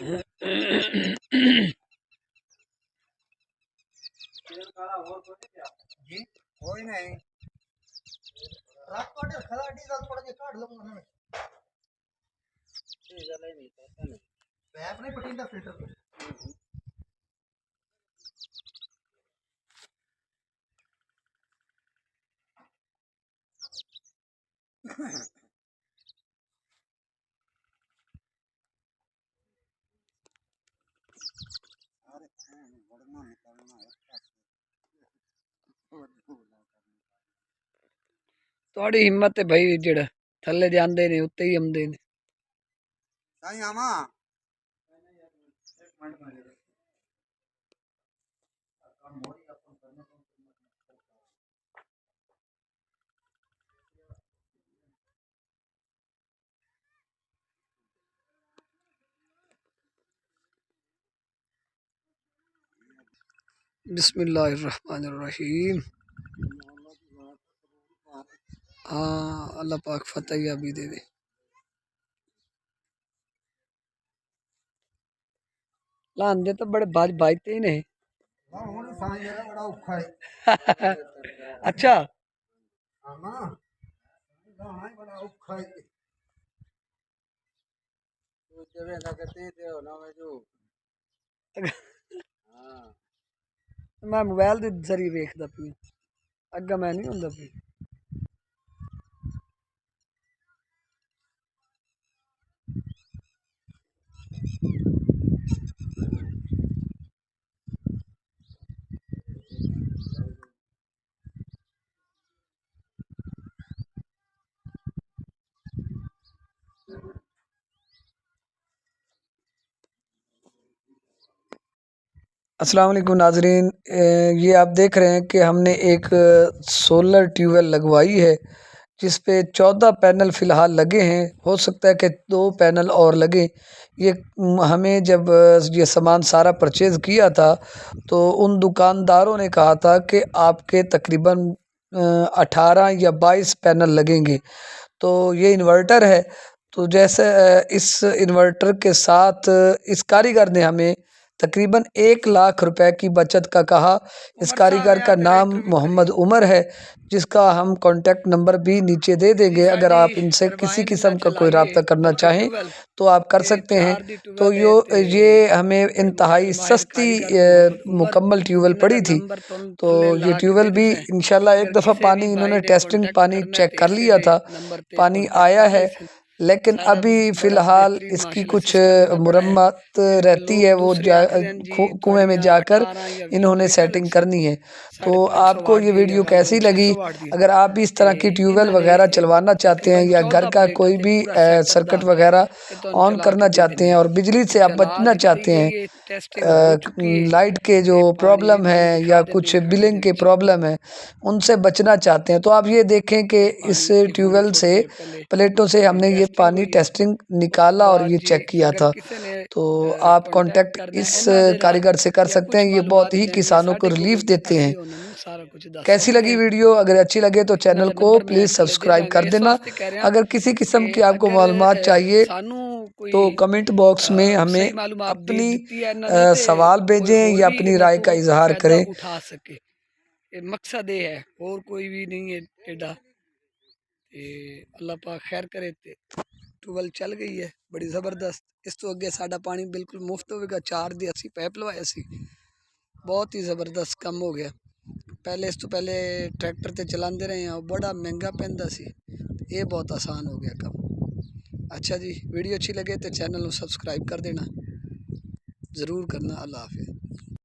जी कोई नहीं रात को खला डीजल पड़ के काट लूंगा ना डीजल ही नहीं पता नहीं पैप नहीं पटींदा फिल्टर पे अरे वड़ना निकालना है थोड़ी हिम्मत है भाई जेड़ा थल्ले जांदे ने उत्ते ही आंदे ने साईं आमा बिस्मिल्लाहिर्रहमानिर्रहीम। हाँ अल्लाह पाक फतह भी दे दे। लांदे तो बड़े बाज बाजते ही नहीं। साईं मेरा बड़ा औखा है अच्छा आमा गाना ही बड़ा औखा है तो जब ऐसा करते थे ना मैं जो हाँ मैं मोबाइल के जरिए वेखदा पी अग्गा मैं नहीं हुंदा पी अस्सलाम वालेकुम नाजरीन, ये आप देख रहे हैं कि हमने एक सोलर ट्यूबवेल लगवाई है जिस पे 14 पैनल फ़िलहाल लगे हैं। हो सकता है कि 2 पैनल और लगे। ये हमें जब ये सामान सारा परचेज़ किया था तो उन दुकानदारों ने कहा था कि आपके तकरीबन 18 या 22 पैनल लगेंगे। तो ये इन्वर्टर है। तो जैसे इस इन्वर्टर के साथ इस कारीगर ने हमें तकरीबन 1 लाख रुपए की बचत का कहा। इस कारीगर का नाम मोहम्मद उमर है, जिसका हम कॉन्टैक्ट नंबर भी नीचे दे देंगे। अगर आप इनसे किसी किस्म का कोई रब्ता करना चाहें तो आप कर सकते हैं। तो ये हमें इंतहाई सस्ती मुकम्मल ट्यूबवेल पड़ी थी। तो ये ट्यूबवेल भी इंशाल्लाह एक दफ़ा पानी इन्होंने टेस्टिंग पानी चेक कर लिया था, पानी आया है। लेकिन अभी फ़िलहाल इसकी कुछ मुरम्मत रहती है, वो कुएँ में जाकर इन्होंने सेटिंग करनी है। तो आपको ये वीडियो कैसी लगी? अगर आप भी इस तरह की ट्यूबवेल वगैरह चलवाना चाहते हैं या घर का कोई भी सर्किट वगैरह ऑन करना चाहते हैं और बिजली से आप बचना चाहते हैं, लाइट के जो प्रॉब्लम है या कुछ बिलिंग के प्रॉब्लम है उनसे बचना चाहते हैं, तो आप ये देखें कि इस ट्यूबवेल से प्लेटों से हमने ये पानी टेस्टिंग निकाला और ये चेक किया था। तो आप कांटेक्ट इस कारीगर से कर सकते हैं। ये बहुत ही किसानों को रिलीफ देते हैं। कैसी लगी वीडियो? अगर अच्छी लगे तो चैनल को प्लीज़ सब्सक्राइब कर देना। अगर किसी किस्म की आपको मालूमात चाहिए तो कमेंट बॉक्स में हमें अपनी सवाल भेजें या अपनी राय का इजहार करें। मकसद ये है और कोई भी नहीं है एडा। अल्लाह पाक खैर करे। ट्यूबवेल चल गई है बड़ी ज़बरदस्त। इस तो अगे साडा पानी बिल्कुल मुफ्त होगा। 4 दी असी पैप लवाए सी, बहुत ही ज़बरदस्त कम हो गया। पहले इस तो पहले ट्रैक्टर ते चलाते रहे हैं, बड़ा महंगा पैंदा सी, ये बहुत आसान हो गया कम। अच्छा जी, वीडियो अच्छी लगे तो चैनल को सब्सक्राइब कर देना, ज़रूर करना। अल्लाह हाफिज़।